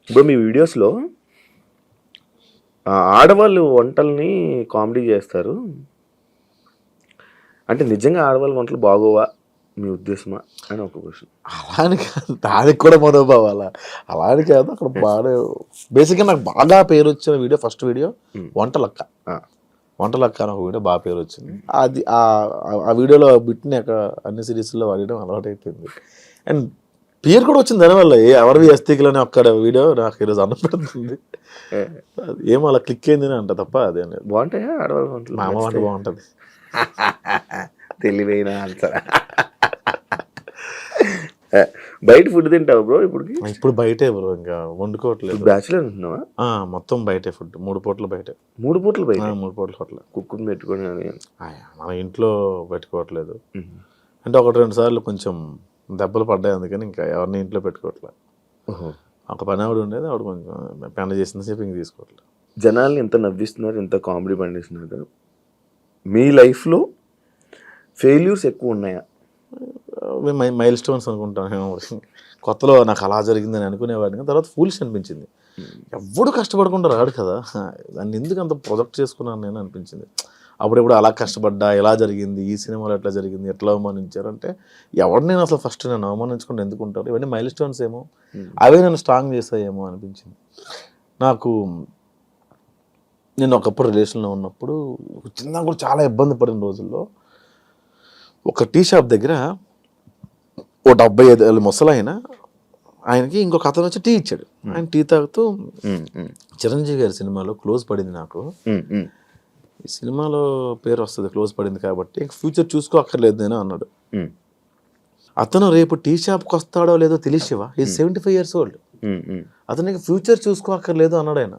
ఇప్పుడు మీ వీడియోస్లో ఆడవాళ్ళు వంటల్ని కామెడీ చేస్తారు. అంటే నిజంగా ఆడవాళ్ళ వంటలు బాగోవా మీ ఉద్దేశమా అని ఒక క్వశ్చన్. అలా అని కాదు, దానికి కూడా మనోభావాల అలా అని కాదు. అక్కడ బాగా బేసిక్గా నాకు బాగా పేరు వచ్చిన video, first video Vantalakka. Vantalakka అని ఒక వీడియో బాగా పేరు వచ్చింది. అది ఆ వీడియోలో బిట్ని అన్ని సిరీస్లో వాడడం అలవాటు అయిపోయింది. అండ్ పేరు కూడా వచ్చింది దానివల్ల. ఎవరివి అస్థికులని ఒక్కడ వీడియో నాకు ఈరోజు అన్నం పెడుతుంది. ఏమో అలా క్లిక్ అయింది అంట తప్ప అదే బాగుంటాయా ఆడవాళ్ళ వంటలు? మా అమ్మ వంట బాగుంటుంది. తెలివైన ఆన్సర్. బయట ఫుడ్ తింటావు బ్రో ఇప్పుడు బయటే బ్రో, ఇంకా వండుకోవట్లేదు. బ్యాచులర్ ఉంటున్నావా? మొత్తం బయటే ఫుడ్, 3 పూటలు బయటే. 3 పూటలు బయట? 3 పూటలు హోటల్. కుక్కుని పెట్టుకొని మన ఇంట్లో పెట్టుకోవట్లేదు. అంటే 1-2 సార్లు కొంచెం దెబ్బలు పడ్డాయి, అందుకని ఇంకా ఎవరిని ఇంట్లో పెట్టుకోవట్లేదు. ఒక పని ఆవిడ ఉండేది, ఆవిడ కొంచెం పెండ చేసిన సేపు ఇంక తీసుకోవట్లేదు. జనాల్ని ఎంత నవ్విస్తున్నారు, ఎంత కామెడీ పండిస్తున్నారు. మీ లైఫ్లో ఫెయిల్యూర్స్ ఎక్కువ ఉన్నాయా? మైల్ స్టోన్స్ అనుకుంటాను. కొత్తలో నాకు అలా జరిగిందని అనుకునేవాడిని, తర్వాత ఫూల్స్ అనిపించింది. ఎవడు కష్టపడకుండా రాడు కదా, దాన్ని ఎందుకు అంత ప్రొజెక్ట్ చేసుకున్నాను నేను అనిపించింది. అప్పుడెప్పుడు అలా కష్టపడ్డా, ఎలా జరిగింది, ఈ సినిమాలో ఎట్లా జరిగింది, ఎట్లా అవమానించారు అంటే ఎవరు నేను అసలు ఫస్ట్ నేను అవమానించుకుంటే ఎందుకు ఉంటారు. ఇవన్నీ మైల్ స్టోన్స్ ఏమో, అవే నన్ను స్ట్రాంగ్ చేస్తాయేమో అనిపించింది నాకు. నేను ఒకప్పుడు రిలేషన్లో ఉన్నప్పుడు చిన్న కూడా చాలా ఇబ్బంది పడిన రోజుల్లో ఒక టీ షాప్ దగ్గర ఓ 75 ఏళ్ళ ముసలాయన, ఆయనకి ఇంకొక అతను వచ్చి టీ ఇచ్చాడు. ఆయన టీ తాగుతూ, చిరంజీవి గారి సినిమాలో క్లోజ్ పడింది నాకు, ఈ సినిమాలో పేరు వస్తుంది క్లోజ్ పడింది కాబట్టి ఫ్యూచర్ చూసుకో అక్కర్లేదు నేను అన్నాడు. అతను రేపు టీ షాప్కి వస్తాడో లేదో తెలిసివా, ఈ 75 years old, అతనికి ఫ్యూచర్ చూసుకో అక్కర్లేదు అన్నాడు ఆయన.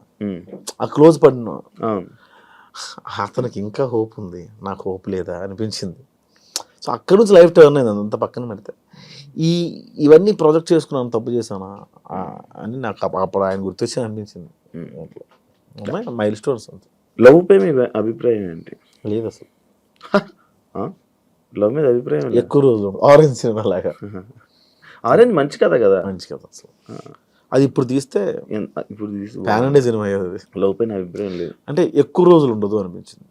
ఆ క్లోజ్ పడిన అతనికి ఇంకా హోప్ ఉంది, నాకు హోప్ లేదా అనిపించింది. సో అక్కడి నుంచి లైఫ్ టర్న్ అయింది. అంత పక్కన పెడితే ఇవన్నీ ప్రాజెక్ట్ చేసుకున్నాను, తప్పు చేశానా అని నాకు అప్పుడు ఆయన గుర్తొచ్చి అనిపించింది. Mile stones. అంత లవ్ పై మీ అభిప్రాయం ఏంటి? లేదు అసలు లవ్ మీద అభిప్రాయం ఎక్కువ రోజులు. ఆరెంజ్ సినిమా లాగా. ఆరెంజ్ మంచి కథ కదా, మంచి కథ అసలు. అది ఇప్పుడు తీస్తే ప్యాన్ ఇండియా సినిమా అయ్యేది. లవ్ పైన అభిప్రాయం లేదు అంటే ఎక్కువ రోజులు ఉండదు అనిపించింది.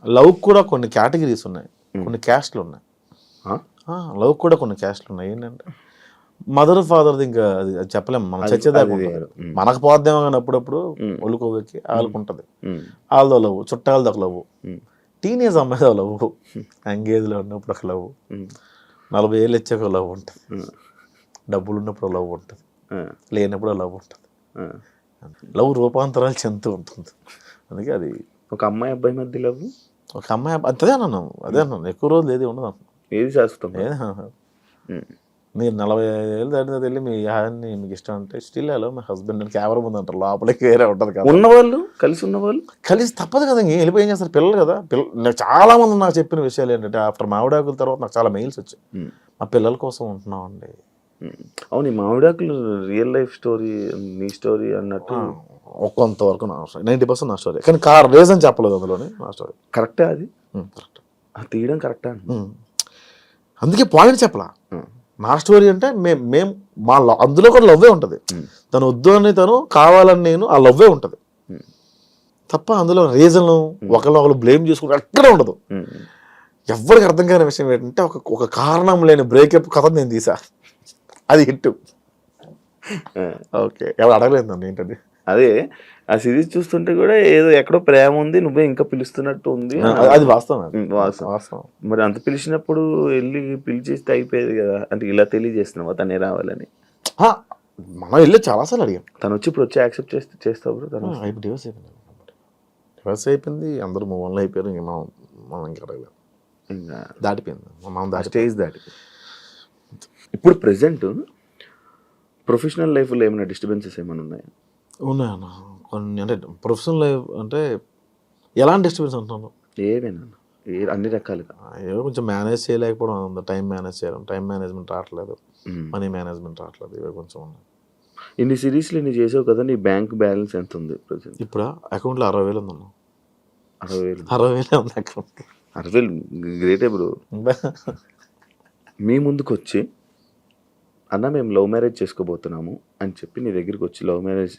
లవ్ కూడా కొన్ని కేటగిరీస్ ఉన్నాయి, కొన్ని క్యాస్ట్లు ఉన్నాయి. లవ్ కూడా కొన్ని క్యాస్ట్లు ఉన్నాయి. ఏంటంటే మదర్ ఫాదర్ది ఇంకా అది చెప్పలేము, మనం చచ్చేదాకా మనకు పోద్దేమో కానీ అప్పుడప్పుడు ఒళ్ళుకోవెక్కి వాళ్ళకు ఉంటుంది. వాళ్ళతో లవ్, చుట్టాలతో లవ్, టీనేజ్ అమ్మాయితో లవ్, ఎంగేజ్లో ఉన్నప్పుడు ఒక లవ్, 40 ఏళ్ళు వచ్చాక లవ్ ఉంటుంది, డబ్బులు ఉన్నప్పుడు లవ్ ఉంటుంది, లేనప్పుడు లవ్ ఉంటుంది. లవ్ రూపాంతరాలు చెందుతూ ఉంటుంది. అందుకే అది ఒక అమ్మాయి అబ్బాయి మధ్య లవ్, ఒక అమ్మాయి అదే అన్నాను ఎక్కువ రోజులు ఏది ఉండదు. ఏది శాశ్వతం? మీరు 45 ఏళ్ళు దాటిన వెళ్ళి మీ యాన్ని మీకు ఇష్టం అంటే స్టిల్ హలో మై హస్బెండ్ అని కెమెరా ముందు అంటారు, లోపలికి వేరే ఉంటుంది కదా. ఉన్నవాళ్ళు కలిసి తప్పదు కదా, ఇంక వెళ్ళిపోయి ఏం చేస్తారు పిల్లలు కదా. నాకు చాలా మంది నాకు చెప్పిన విషయాలు ఏంటంటే ఆఫ్టర్ మామిడాకుల తర్వాత నాకు చాలా మెయిల్స్ వచ్చాయి, మా పిల్లల కోసం ఉంటున్నాం అండి. అవును, మామిడాకులు రియల్ లైఫ్ స్టోరీ, నీ స్టోరీ అన్నట్టు కొంతవరకు నా స్టోరీ, 90% నా స్టోరీ. కానీ రీజన్ చెప్పలేదు అందులోని. నా స్టోరీ కరెక్టే, అది కరెక్ట్, అది తీయడం కరెక్టా. అందుకే పాయింట్ చెప్పలా. నా స్టోరీ అంటే మేము మా అందులో కూడా లవ్వే ఉంటుంది. తను వద్దు అని తను కావాలని నేను, ఆ లవ్వే ఉంటుంది తప్ప అందులో రీజన్ ఒకళ్ళు బ్లేమ్ చేసుకుంటే ఎక్కడ ఉండదు. ఎవరికి అర్థం కాని విషయం ఏంటంటే ఒక కారణం లేని బ్రేకప్ కథ నేను తీసా, అది హిట్. ఓకే, ఎవరు అడగలేదు నన్ను ఏంటది. అదే ఆ సిరీస్ చూస్తుంటే కూడా ఏదో ఎక్కడో ప్రేమ ఉంది, నువ్వే ఇంకా పిలుస్తున్నట్టు ఉంది. అది వాస్తవం. మరి అంత పిలిచినప్పుడు వెళ్ళి పిలిచేస్తే అయిపోయేది కదా. అంటే ఇలా తెలియజేస్తున్నావా తనే రావాలని? మనం వెళ్ళి చాలాసార్లు అడిగాం, తను వచ్చి ఇప్పుడు వచ్చి యాక్సెప్ట్ చేస్తావు. డివోర్స్ అయిపోయింది, అందరూ మూవ్ ఆన్ అయిపోయారు. ఇంక మనం ఇంకా అడగలేదు, ఇంకా దాటిపోయింది, మనం స్టేజ్ దాటి. ఇప్పుడు ప్రెసెంట్ ప్రొఫెషనల్ లైఫ్లో ఏమైనా డిస్టర్బెన్సెస్ ఏమైనా ఉన్నాయా? ఉన్నాయన్న కొన్ని. అంటే ప్రొఫెషనల్ లైఫ్ అంటే ఎలాంటి డిస్టర్బెన్స్ అంటున్నాను? ఏమైనా అన్ని రకాలుగా ఏదో కొంచెం మేనేజ్ చేయలేకపోవడం ఉంది. టైం మేనేజ్ చేయడం, టైం మేనేజ్మెంట్ రావట్లేదు, మనీ మేనేజ్మెంట్ రావట్లేదు, ఇవి కొంచెం ఉన్నాయి. ఇన్ని సిరీస్లు ఇన్ని చేసావు కదా, నీ బ్యాంక్ బ్యాలెన్స్ ఎంత ఉంది ప్రజెంట్? ఇప్పుడు అకౌంట్లో 60,000 ఉంది. 60,000 ఉంది అకౌంట్. 60,000 గ్రేటే బ్రో. మీ ముందుకు వచ్చి అన్న మేము లవ్ మ్యారేజ్ చేసుకోబోతున్నాము అని చెప్పి నీ దగ్గరికి వచ్చి లవ్ మ్యారేజ్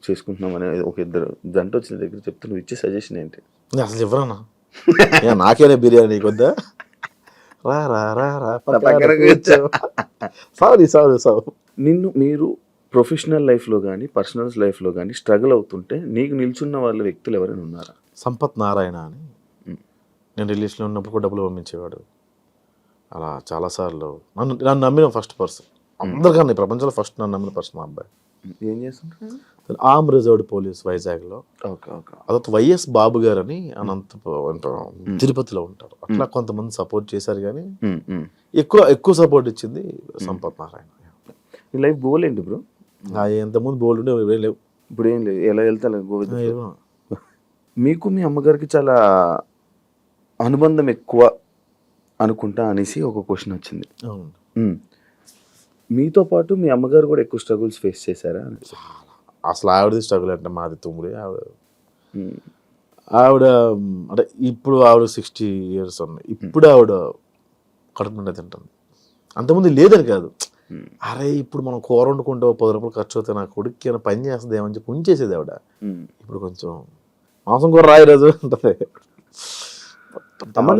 చేసుకుంటున్నాం అనే ఒక ఇద్దరు జంట వచ్చిన దగ్గర చెప్తే నువ్వు ఇచ్చే సజెషన్ ఏంటి? నేను అసలు ఎవరన్నా నాకేనే బిర్యానీ నీకు వద్దా? రా రా రా రా సారీ సారీ సారీ. నిన్ను మీరు ప్రొఫెషనల్ లైఫ్లో కానీ పర్సనల్ లైఫ్లో కానీ స్ట్రగుల్ అవుతుంటే నీకు నిల్చున్న వాళ్ళ వ్యక్తులు ఎవరైనా ఉన్నారా? సంపత్ నారాయణ అని, నేను రిలీజ్లో ఉన్నప్పుడు కూడా డబ్బులు పంపించేవాడు. అలా చాలాసార్లు నన్ను నమ్మిన ఫస్ట్ పర్సన్ అందరికన్నా ఈ ప్రపంచంలో ఫస్ట్ నన్ను నమ్మిన పర్సన్ మా అబ్బాయి. ఏం చేస్తుంటారు? ఆర్మ్ రిజర్వ్డ్ పోలీస్ వైజాగ్లో. Okay okay. అదొక వైఎస్ బాబు గారు అని తిరుపతిలో ఉంటారు. అట్లా కొంతమంది సపోర్ట్ చేశారు కానీ ఎక్కువ సపోర్ట్ ఇచ్చింది సంపత్ నారాయణ. నీ లైఫ్ గోల్ ఏంటి బ్రో? ఎంతమంది బోల్డ్ ఉండే లేవు, ఇప్పుడు ఏం లేదు, ఎలా వెళ్తా గోవింద. మీకు మీ అమ్మగారికి చాలా అనుబంధం ఎక్కువ అనుకుంటా అనేసి ఒక క్వశ్చన్ వచ్చింది. మీతో పాటు మీ అమ్మగారు కూడా ఎక్కువ స్ట్రగుల్స్ ఫేస్ చేశారా? అసలు ఆవిడది స్ట్రగుల్ అంటే మాది తుమ్ముడి. ఆవిడ అంటే ఇప్పుడు ఆవిడ 60 years ఉన్నాయి. ఇప్పుడు ఆవిడ కడుపు నిండా తింటుంది. అంతకుముందు లేదని కాదు, అరే ఇప్పుడు మనం కూర వండుకుంటే 10 రూపాయలు ఖర్చు అవుతాయి, నా కొడుక్కి పని చేస్తుంది ఏమని చెప్పి ఉంచేసేది ఆవిడ. ఇప్పుడు కొంచెం మాంసం కూర రాయి రోజు ఉంటుంది,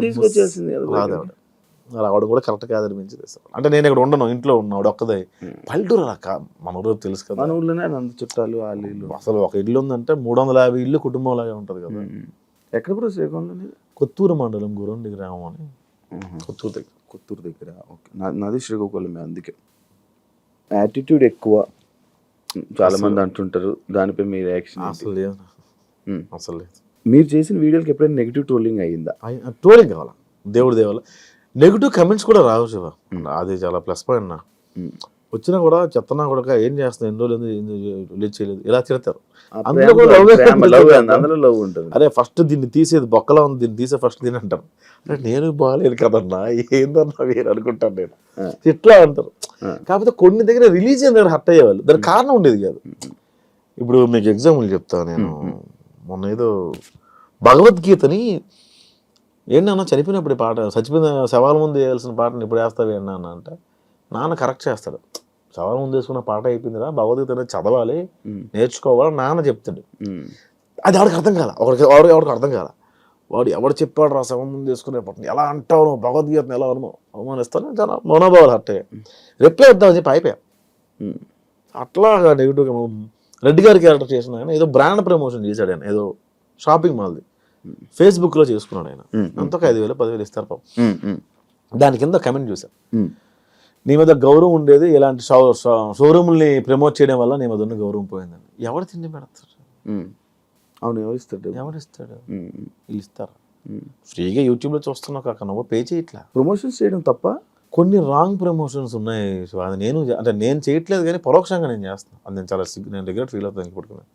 తీసుకొచ్చేసింది రాదు ఆవిడ. రావడం కూడా కరెక్ట్ కాదనిపించింది. అంటే నేను ఇక్కడ ఉండను, ఇంట్లో ఉన్నాడు ఒక్కదే. పల్లెటూరు అలా మన ఊరు తెలుసు కదా, మన ఊర్లోనే అంత చుట్టాలు వాళ్ళ ఇల్లు. అసలు ఒక ఇల్లు ఉందంటే 350 ఇల్లు కుటుంబం లాగా ఉంటుంది కదా. ఎక్కడ కూడా శ్రీకాకుళంలో కొత్తూరు మండలం గురండి గ్రామం అని, కొత్తూరు దగ్గర. ఓకే, నాది శ్రీకాకుళమే. అందుకే యాటిట్యూడ్ ఎక్కువ చాలా మంది అంటుంటారు, దానిపై మీ రియాక్షన్? అసలు లేదు, అసలు లేదు. మీరు చేసిన వీడియోకి ఎప్పుడైనా నెగిటివ్ ట్రోలింగ్ అయ్యిందా? ట్రోలింగ్ కావాలా, దేవుడి దేవాల నెగిటివ్ కమెంట్స్ కూడా రావు శివ, అది చాలా ప్లస్ పాయింట్. నా వచ్చినా కూడా చెత్తనా కూడా ఏం చేస్తున్నా, ఎన్ని రోజులు రిలీజ్ చేయలేదు, ఇలా తిడతారు. అరే ఫస్ట్ దీన్ని తీసేది బొక్కలా ఉంది, దీన్ని తీసే ఫస్ట్ దీని అంటారు. అంటే నేను బాగాలేదు కదన్నా, ఏందన్నా వేరు అనుకుంటాను నేను, ఇట్లా అంటారు. కాకపోతే కొన్ని దగ్గర రిలీజ్ అయిన దగ్గర హర్ట్ అయ్యేవాళ్ళు, దానికి కారణం ఉండేది కాదు. ఇప్పుడు మీకు ఎగ్జాంపుల్ చెప్తాను. నేను మొన్న ఏదో భగవద్గీతని ఏంటన్నా చనిపోయినప్పుడు ఈ పాట, చచ్చిపోయిన శవాల ముందు వేయాల్సిన పాటని ఇప్పుడు వేస్తావు ఏంటన్నా అంటే, నాన్న కరెక్ట్ చేస్తాడు. శవాల ముందు వేసుకున్న పాట అయిపోయిందిరా, భగవద్గీత అనేది చదవాలి, నేర్చుకోవాలి నాన్న చెప్తాడు. అది ఎవరికి అర్థం కాల, ఎవరికి అర్థం కాల. వాడు ఎవడు చెప్పాడు రా శవం ముందు వేసుకునే పాటని ఎలా అంటావు, నువ్వు భగవద్గీతను ఎలా అవమానిస్తాను, చాలా మనోభావాలు హర్ట్ అయ్యాయి. రిప్లై వద్దామని చెప్పి అయిపోయా. అట్లా నెగిటివ్గా రెడ్డి గారి క్యారెక్టర్ చేసిన ఆయన ఏదో బ్రాండ్ ప్రమోషన్ చేశాడు. ఆయన ఏదో షాపింగ్ మాల్ది ఫేస్బుక్లో చేసుకున్నాడు. ఆయన అంత 5,000 10,000 ఇస్తారు పాపం. దాని కింద కమెంట్ చూసాను, నీ మీద గౌరవం ఉండేది ఇలాంటి షోరూమ్ని ప్రమోట్ చేయడం వల్ల నీ మీద ఉన్న గౌరవం పోయిందని. ఎవరు తిండి పెడతారు? అవును, ఎవరిస్తాడు? వీళ్ళు ఇస్తారు. ఫ్రీగా యూట్యూబ్లో చూస్తున్నావు కాక నువ్వు పే చేయట్లా. ప్రమోషన్స్ చేయడం తప్ప కొన్ని రాంగ్ ప్రమోషన్స్ ఉన్నాయి. అది నేను చేయట్లేదు కానీ పరోక్షంగా నేను చేస్తాను. అది నేను చాలా నేను రిగ్రెట్ ఫీల్ అవుతాను పడుకున్నాను.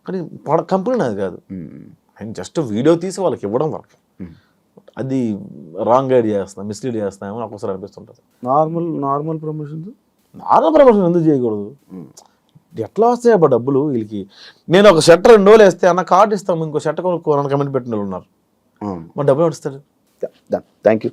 కానీ కంపెనీ నాది కాదు, ఆయన జస్ట్ వీడియో తీసి వాళ్ళకి ఇవ్వడం వరకు. అది రాంగ్ గైడ్ చేస్తున్నా, మిస్లీడ్ చేస్తున్నామో నాకు ఒకసారి అనిపిస్తుంటుంది. నార్మల్ ప్రమోషన్స్ ఎందుకు చేయకూడదు? ఎట్లా వస్తాయి అబ్బా డబ్బులు వీళ్ళకి? నేను ఒక షర్ట్ 2 రోజులు వేస్తే అన్న కార్డు ఇస్తాము, ఇంకో షర్ట్ కొనుక్కోవాలని కమెంట్ పెట్టిన వాళ్ళు ఉన్నారు. మా డబ్బులు వస్తాడు. Thank you.